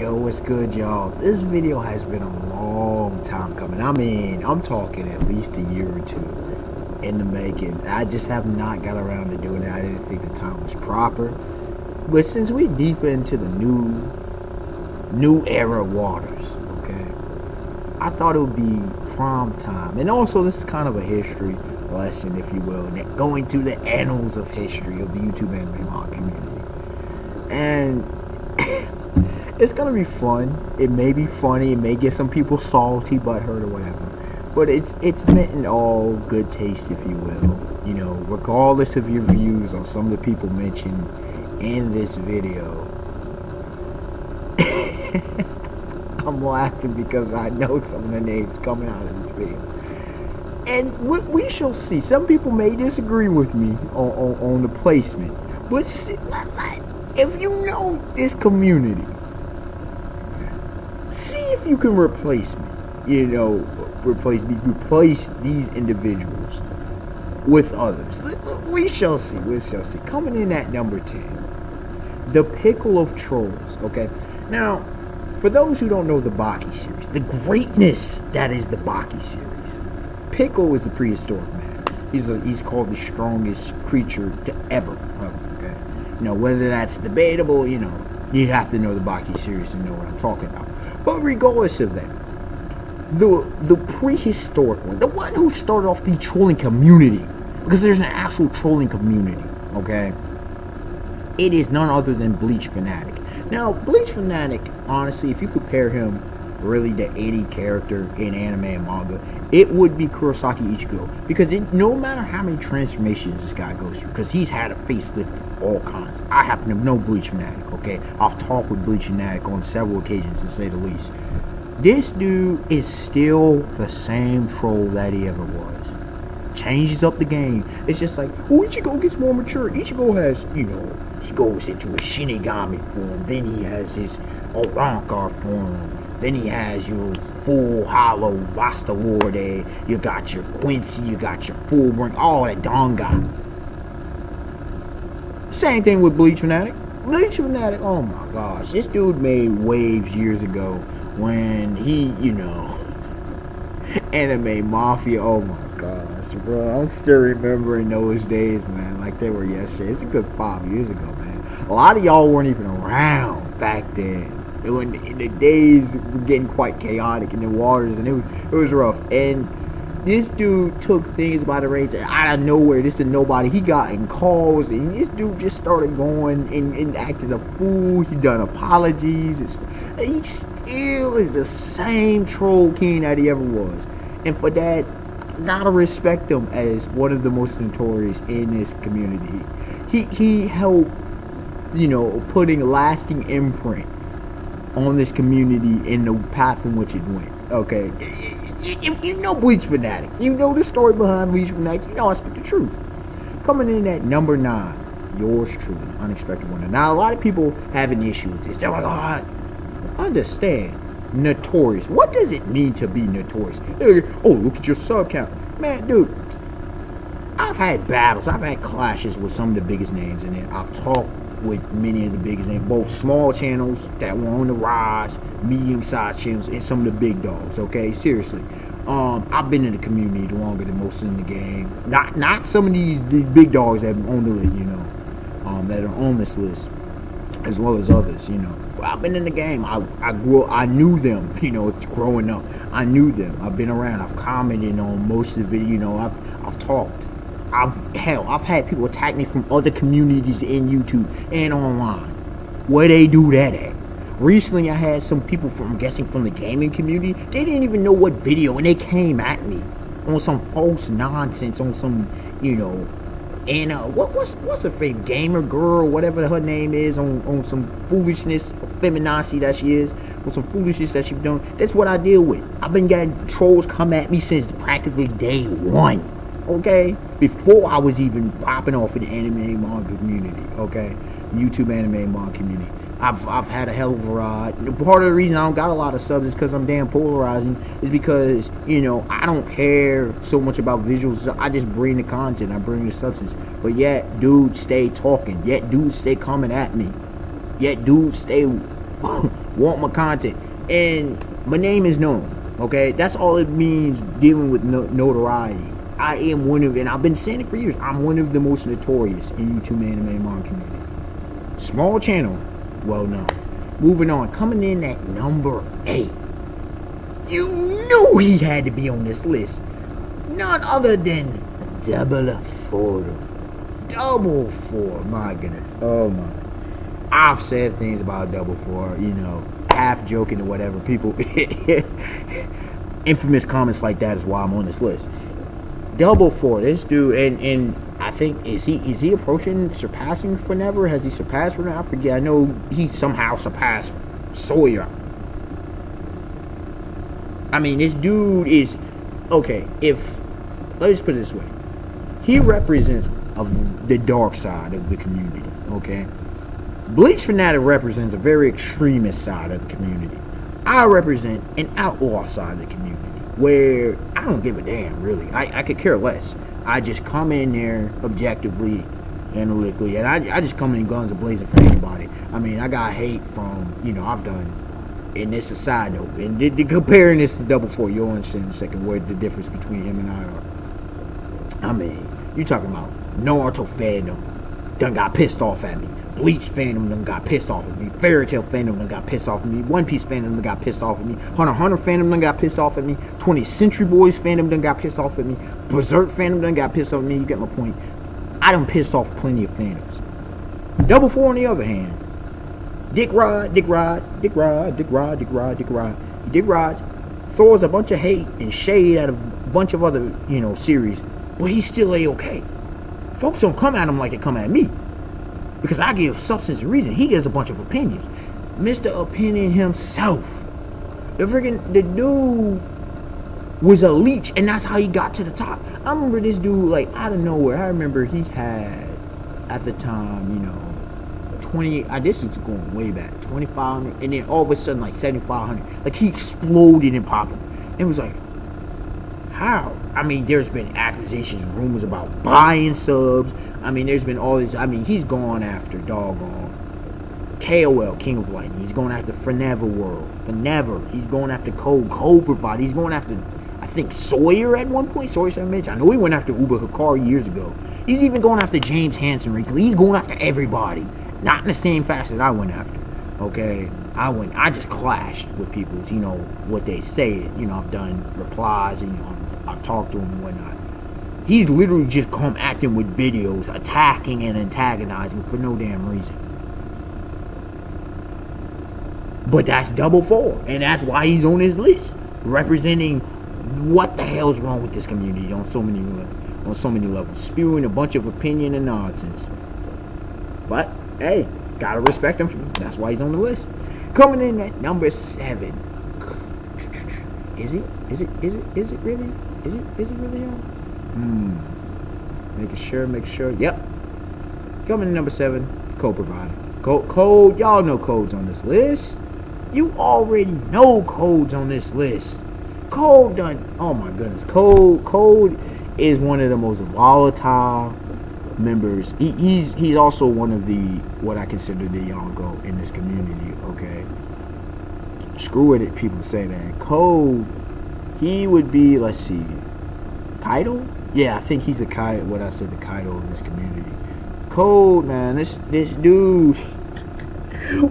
Yo, what's good, y'all? This video has been a long time coming. I mean, I'm talking at least a year or two in the making. I just have not got around to doing it. I didn't think the time was proper. But since we're deep into the new era waters, okay, I thought it would be prime time. And also, this is kind of a history lesson, if you will, going through the annals of history of the YouTube anime manga community. And it's gonna be fun. It may be funny. It may get some people salty, butthurt, or whatever. But it's meant in all good taste, if you will. You know, regardless of your views on some of the people mentioned in this video. I'm laughing because I know some of the names coming out of this video. And we shall see. Some people may disagree with me on the placement. But see, if you know this community, see if you can replace me. You know, replace these individuals with others. We shall see. We shall see. Coming in at number 10, the Pickle of Trolls. Okay, now for those who don't know the Baki series, the greatness that is the Baki series, Pickle is the prehistoric man. He's called the strongest creature to ever. Okay, you know, whether that's debatable, you know, you have to know the Baki series to know what I'm talking about. But regardless of that, the prehistoric one, the one who started off the trolling community, because there's an actual trolling community, okay? It is none other than Bleach Fanatic. Now, Bleach Fanatic, honestly, if you compare him really to any character in anime and manga, it would be Kurosaki Ichigo. Because no matter how many transformations this guy goes through, because he's had a facelift of all kinds. I happen to know Bleach Fanatic, okay? I've talked with Bleach Fanatic on several occasions, to say the least. This dude is still the same troll that he ever was. Changes up the game. It's just like, oh, Ichigo gets more mature. Ichigo has, you know, he goes into a Shinigami form. Then he has his Orankar form. Then he has your full hollow Vasta Lorde. You got your Quincy. You got your Fullbring. All that Donga. Same thing with Bleach Fanatic. Bleach Fanatic, oh my gosh. This dude made waves years ago when he, you know, Anime Mafia. Oh my gosh, bro. I'm still remembering those days, man, like they were yesterday. It's a good 5 years ago, man. A lot of y'all weren't even around back then. The days were getting quite chaotic in the waters, and it was rough. And this dude took things by the reins out of nowhere. This is nobody. He got in calls, and this dude just started going and acting a fool. He done apologies. He still is the same troll king that he ever was. And for that, gotta respect him as one of the most notorious in this community. He helped, you know, putting a lasting imprint on this community in the path in which it went. Okay, if you know Bleach Fanatic, you know the story behind Bleach Fanatic, you know I speak the truth. Coming in at number 9, yours truly, Unexpected Wonder. Now, a lot of people have an issue with this. They're like, oh, I understand. Notorious. What does it mean to be notorious? Like, oh, look at your sub count. Man, dude, I've had battles. I've had clashes with some of the biggest names in it. I've talked with many of the biggest names, both small channels that were on the rise, medium-sized channels, and some of the big dogs. Okay, seriously, I've been in the community longer than most in the game. Not some of these big dogs that are on the list, you know, that are on this list, as well as others, you know. I've been in the game. I knew them, you know, growing up. I knew them. I've been around. I've commented on most of the video. You know, I've talked. I've had people attack me from other communities in YouTube and online. Where they do that at? Recently, I had some people from, I'm guessing, from the gaming community. They didn't even know what video, and they came at me on some false nonsense, on some, you know, and what's her favorite gamer girl, whatever her name is, on some foolishness, feminazi that she is, on some foolishness that she's done. That's what I deal with. I've been getting trolls come at me since practically day one. Okay, before I was even popping off in the anime manga community, okay, YouTube anime manga community, I've had a hell of a ride. Part of the reason I don't got a lot of subs is because I'm damn polarizing. Is because, you know, I don't care so much about visuals. I just bring the content. I bring the substance. But yet, dudes stay talking. Yet, dudes stay coming at me. Yet, dudes stay want my content, and my name is known. Okay, that's all it means dealing with notoriety. I am one of, and I've been saying it for years, I'm one of the most notorious in YouTube anime manga community. Small channel, well known. Moving on, coming in at number 8. You knew he had to be on this list. None other than Double Four. Double Four, my goodness. Oh my. I've said things about Double Four, you know, half joking or whatever. People, infamous comments like that is why I'm on this list. Double Four, this dude, and I think, is he approaching surpassing Forever? Has he surpassed Forever? I forget. I know he somehow surpassed Sawyer. I mean, this dude is, okay, let's put it this way. He represents the dark side of the community, okay? Bleach Fanatic represents a very extremist side of the community. I represent an outlaw side of the community, where I don't give a damn, really. I could care less. I just come in there objectively, analytically, and I just come in guns blazing for anybody. I mean, I got hate from, you know, I've done, and this is a side note, and comparing this to Double Four, you'll understand in a second what the difference between him and I are. I mean, you talking about Naruto fandom done got pissed off at me. Bleach fandom done got pissed off at me. Fairy Tail fandom done got pissed off at me. One Piece fandom done got pissed off at me. Hunter x Hunter fandom done got pissed off at me. 20th Century Boys fandom done got pissed off at me. Berserk fandom done got pissed off at me. You get my point. I done pissed off plenty of fandoms. Double Four on the other hand, Dick Rod throws a bunch of hate and shade at a bunch of other, you know, series, but he's still A-okay. Folks don't come at him like they come at me, because I give substance and reason. He gives a bunch of opinions. Mr. Opinion himself. The dude was a leech, and that's how he got to the top. I remember this dude, like, out of nowhere. I remember he had, at the time, you know, 20, this is going way back, 2,500, and then all of a sudden, like, 7,500. Like, he exploded in popping. It was like, how? I mean, there's been accusations, rumors about buying subs. I mean, there's been all this. I mean, he's gone after doggone KOL, King of Light. He's going after Forever World. Forever. He's going after Code Provider. He's going after, I think, Sawyer at one point. Sawyer Mitch. I know he went after Uber Hikari years ago. He's even going after James Hansen recently. He's going after everybody. Not in the same fashion I went after. Okay? I just clashed with people. You know, what they say. You know, I've done replies and, you know, I've talked to him and whatnot. He's literally just come acting with videos, attacking and antagonizing for no damn reason. But that's Double Four, and that's why he's on his list, representing what the hell's wrong with this community on so many levels, spewing a bunch of opinion and nonsense. But hey, gotta respect him. That's why he's on the list. Coming in at number 7. Is it really? Is it really on? Make sure. Yep. Coming in number 7, Code Provider. Code, y'all know Code's on this list. You already know Code's on this list. Code done, oh my goodness. Code is one of the most volatile members. He's also one of the, what I consider the young goat in this community, okay? Screw it if people say that. Code, he would be, let's see, Kaido? Yeah, I think he's the Kaido, what I said, the Kaido of this community. Code, man, this dude,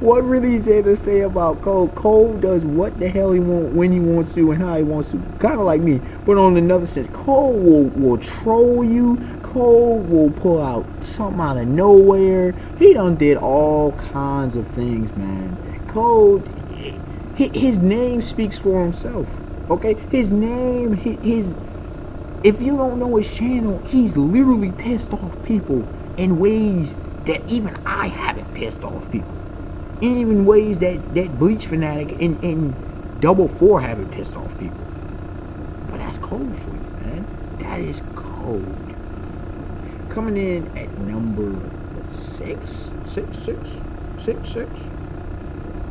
what really is there to say about Code? Code does what the hell he wants, when he wants to, and how he wants to. Kind of like me, but on another sense, Code will troll you. Code will pull out something out of nowhere. He done did all kinds of things, man. Code, his name speaks for himself. Okay, his name, his. If you don't know his channel, he's literally pissed off people in ways that even I haven't pissed off people. Even ways that Bleach Fanatic and Double Four haven't pissed off people. But that's Code for you, man. That is Code. Coming in at number 6.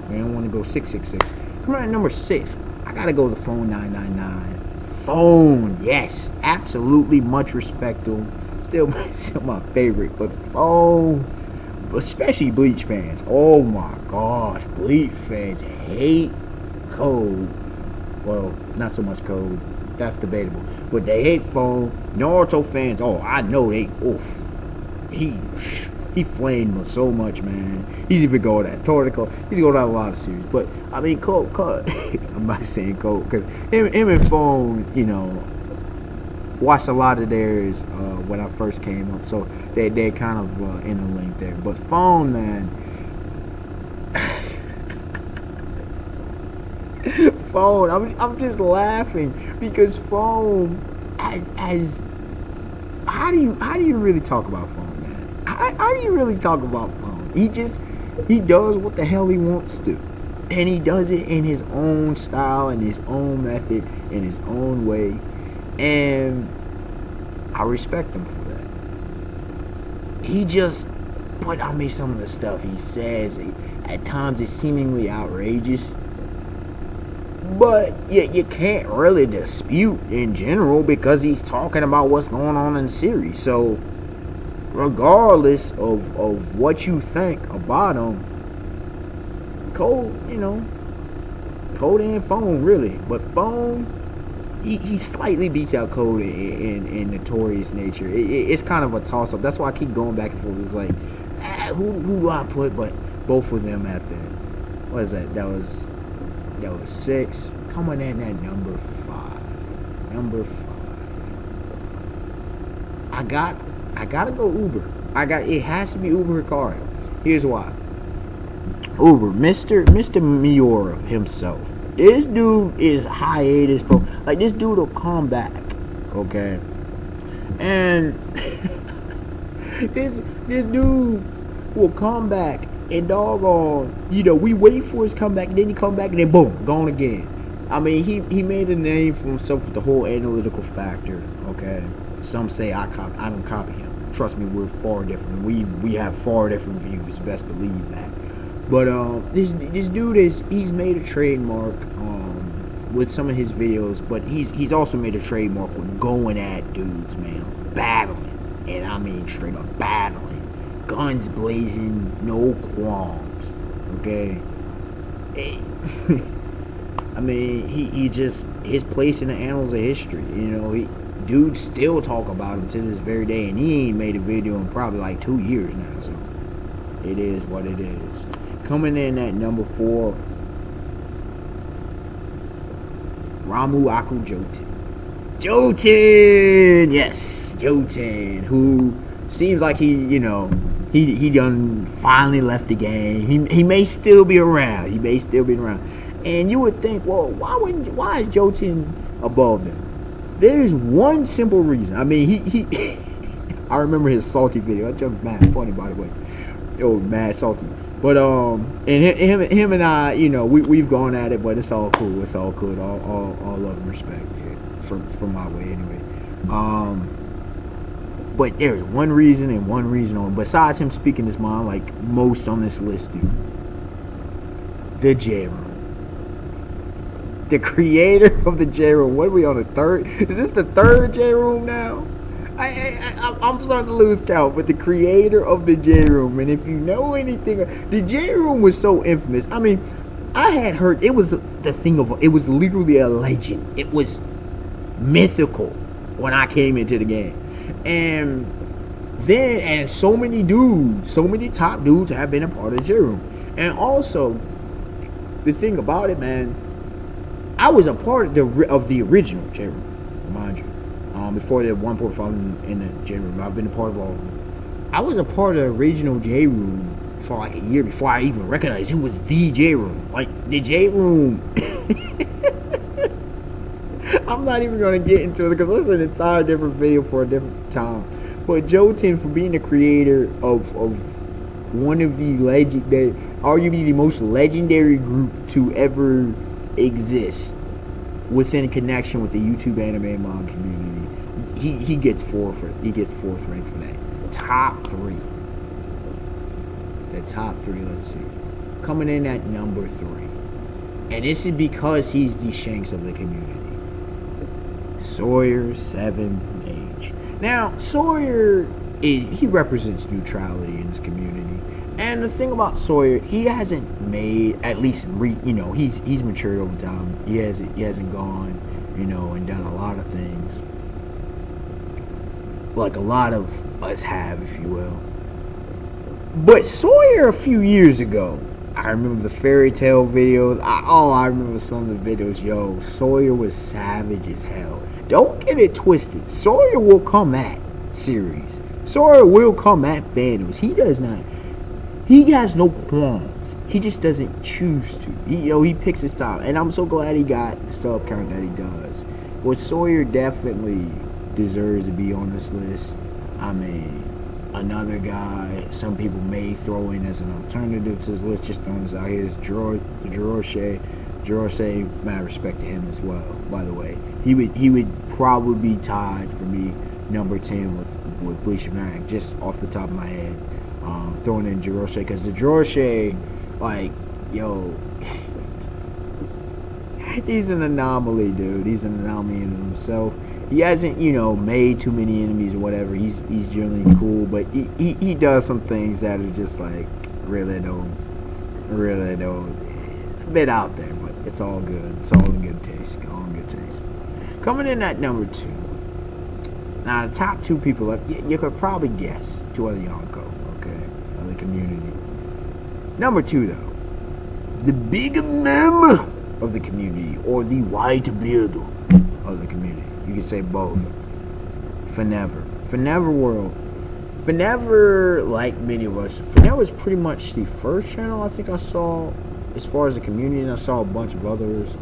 Man, I want to go 666. Coming in at number 6. I gotta go to Phone 999. Phone, yes, absolutely, much respect to him. Still my favorite, but Phone, especially Bleach fans. Oh my gosh, Bleach fans hate Code. Well, not so much Code. That's debatable. But they hate Phone. Naruto fans, oh, I know they. Oof. He flamed him so much, man. He's even going at Tortico. He's going out a lot of series. But I mean, Code. I'm not saying Code because him and Phone, you know, watched a lot of theirs when I first came up, so they're kind of interlinked there. But Phone, man, Phone, I'm just laughing because Phone, as how do you really talk about Phone, man? How do you really talk about Phone? He does what the hell he wants to, and he does it in his own style, in his own method, in his own way. And I respect him for that. He just, but I mean, some of the stuff he says, at times it's seemingly outrageous. But you can't really dispute in general because he's talking about what's going on in the series. So, regardless of what you think about him, Code, you know, Code and Phone, really. But Phone, he slightly beats out Code in Notorious nature. It's kind of a toss-up. That's why I keep going back and forth. It's like, who do I put? But both of them at the, what is that? That was 6. Coming in at number 5. Number 5. I gotta go Uber. It has to be Uber Ricardo. Here's why. Uber, Mr. Miura himself. This dude is hiatus, bro. Like, this dude will come back, okay? And this dude will come back and doggone, you know, we wait for his comeback, and then he come back, and then boom, gone again. I mean, he made a name for himself with the whole analytical factor, okay? Some say I don't copy him. Trust me, we're far different. We have far different views. Best believe that. But this dude he's made a trademark with some of his videos, but he's also made a trademark with going at dudes, man, battling, and I mean straight up battling, guns blazing, no qualms, okay. I mean, he just, his place in the annals of history, you know. Dudes still talk about him to this very day, and he ain't made a video in probably like 2 years now, so it is what it is. Coming in at number 4, Ramu Aku Jotin, yes, Jotin, who seems like he done finally left the game. He may still be around. And you would think, well, why is Jotin above them? There's one simple reason. I mean, he I remember his salty video. That jumped mad funny, by the way. Oh, mad salty. But and him and I, you know, we've gone at it, but it's all cool. It's all good. All love and respect, yeah, from my way anyway. But there's one reason and one reason only. Besides him speaking his mind, like most on this list do. The J Room. The creator of the J Room. What are we on, the 3rd? Is this the 3rd J Room now? I'm starting to lose count, but the creator of the J Room, and if you know anything, the J Room was so infamous. I mean, I had heard it was the thing of, it was literally a legend. It was mythical when I came into the game, and so many dudes, so many top dudes have been a part of the J Room, and also the thing about it, man, I was a part of the original J Room, mind you. Before the 1.5 in the J Room, I've been a part of all of them. I was a part of the original J Room for like a year before I even recognized who was the J Room. Like, the J Room. I'm not even going to get into it because it's an entire different video for a different time. But Jotin, for being the creator of one of the legendary, arguably the most legendary group to ever exist within connection with the YouTube anime manga community, he gets fourth rank for that. Top 3. The top 3, let's see. Coming in at number 3. And this is because he's the Shanks of the community. Sawyer 7H. Now, Sawyer, he represents neutrality in this community. And the thing about Sawyer, he hasn't made, at least he's matured over time. He hasn't gone, and done a lot of things like a lot of us have, if you will. But Sawyer, a few years ago, I remember the fairy tale videos. I remember some of the videos. Yo, Sawyer was savage as hell. Don't get it twisted. Sawyer will come at series. Sawyer will come at fandoms. He has no qualms. He just doesn't choose to. He picks his time. And I'm so glad he got the sub count that he does. But Sawyer definitely deserves to be on this list. I mean, another guy some people may throw in as an alternative to this list, just throwing this out here, is Jiroshe. Jiroshe, mad respect to him as well, by the way. He would probably be tied for me number 10 with Bleach Fanatic, just off the top of my head. Throwing in Jiroshe, because the Jiroshe, like, yo, he's an anomaly, dude. He's an anomaly in himself. He hasn't, made too many enemies or whatever. He's generally cool, but he does some things that are just like really don't. It's a bit out there, but it's all good. It's all in good taste. All in good taste. Coming in at number 2. Now the top 2 people, you could probably guess 2 other Yonko, okay, of the community. Number 2 though, the big member of the community, or the white beard of the community. You can say both. Forever World. Forever, like many of us, Forever was pretty much the first channel I think I saw as far as the community, and I saw a bunch of others.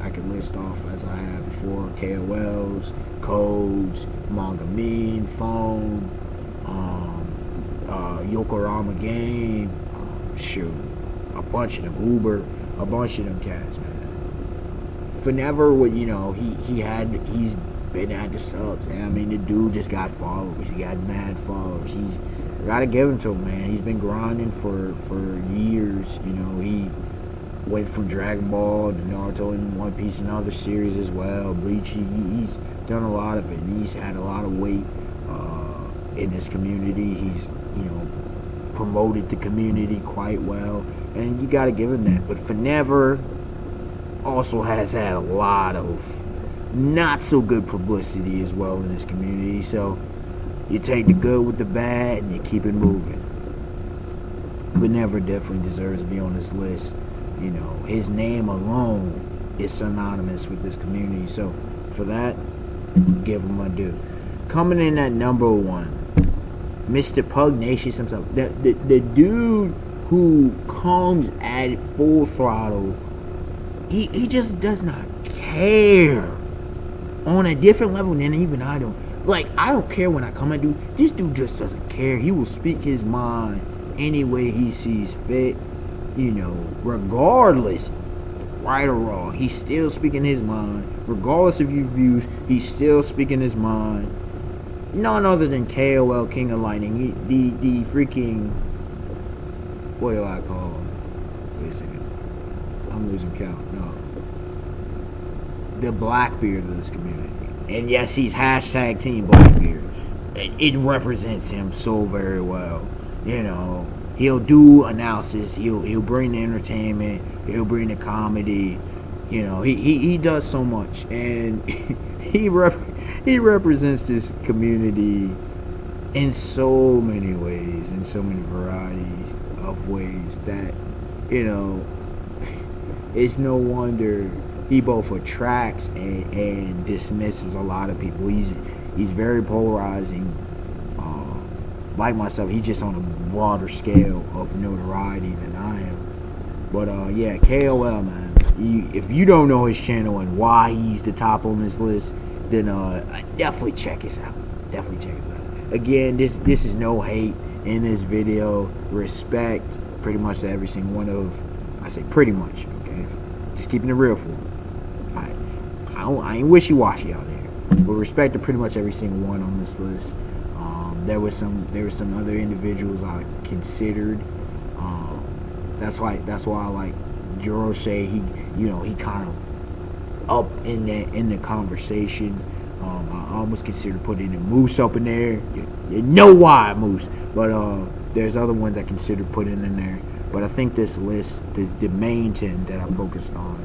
I can list off as I have before: KOLs, Codes, Manga Mean, Phone, Yokorama Game, a bunch of them, Uber, a bunch of them cats, man. Forever, he's been at the subs, and I mean, the dude just got followers. He got mad followers. Gotta give him to him, man. He's been grinding for years. He went from Dragon Ball to Naruto and One Piece and other series as well. Bleach. He's done a lot of it. And he's had a lot of weight in this community. He's promoted the community quite well, and you gotta give him that. But Forever also has had a lot of not so good publicity as well in this community, so you take the good with the bad and you keep it moving. But Never definitely deserves to be on this list. His name alone is synonymous with this community, so for that, give him a due. Coming in at number 1, Mr. Pugnacious himself, the dude who comes at it full throttle. He just does not care on a different level than even I do. Like, I don't care when I come at dude. This dude just doesn't care. He will speak his mind any way he sees fit, regardless, right or wrong. He's still speaking his mind. Regardless of your views, he's still speaking his mind. None other than KOL King of Lightning. The freaking, what do I call him? Wait a second. I'm losing count. No. The Blackbeard of this community. And yes, he's hashtag Team Blackbeard. It represents him so very well. He'll do analysis. He'll bring the entertainment. He'll bring the comedy. He does so much, and he represents this community in so many ways, in so many varieties of ways that it's no wonder he both attracts and dismisses a lot of people. He's very polarizing. Like myself, he's just on a broader scale of notoriety than I am. But yeah, KOL, man. If you don't know his channel and why he's the top on this list, then definitely check us out. Definitely check us out. Again, this is no hate in this video. Respect pretty much to every single one of. I say pretty much, okay? Just keeping it real for him. I ain't wishy-washy out there, but respect to pretty much every single one on this list. There were some other individuals I considered. That's why I like Jiroshe. He kind of up in the conversation. I almost considered putting a Moose up in there. You know why, Moose? But There's other ones I considered putting in there, but I think this list, the main 10 that I focused on,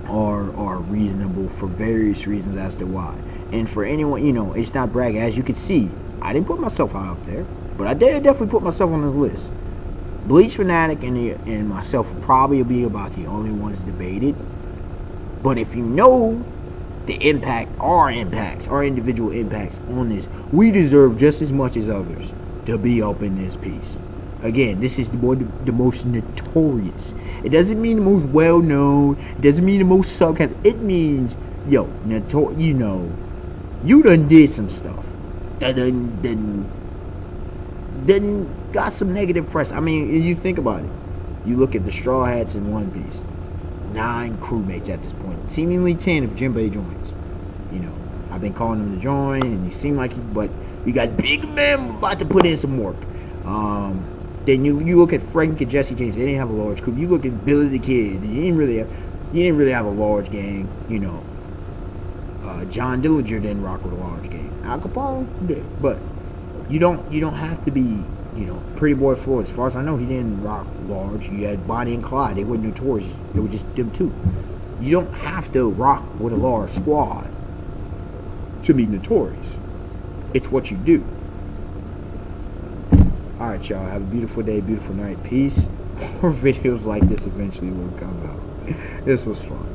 are reasonable for various reasons as to why. And for anyone, it's not bragging. As you can see, I didn't put myself high up there, but I did definitely put myself on the list. Bleach Fanatic and myself will probably be about the only ones debated. But if you know the impact, our individual impacts on this, we deserve just as much as others to be up in this piece. Again, this is the most notorious. It doesn't mean the most well known. It doesn't mean the most subcast. It means, you done did some stuff that done got some negative press. I mean, you think about it. You look at the Straw Hats in One Piece. 9 crewmates at this point. Seemingly 10 if Jinbei joins. I've been calling him to join, and he seemed like but you got Big Man about to put in some work. Then you look at Frank and Jesse James. They didn't have a large crew. You look at Billy the Kid. He didn't really have a large gang. John Dillinger didn't rock with a large gang. Al Capone did, but you don't have to be. Pretty Boy Floyd, as far as I know, he didn't rock large. You had Bonnie and Clyde. They weren't Notorious. They were just them two. You don't have to rock with a large squad to be notorious. It's what you do. Alright, y'all. Have a beautiful day, beautiful night. Peace. More videos like this eventually will come out. This was fun.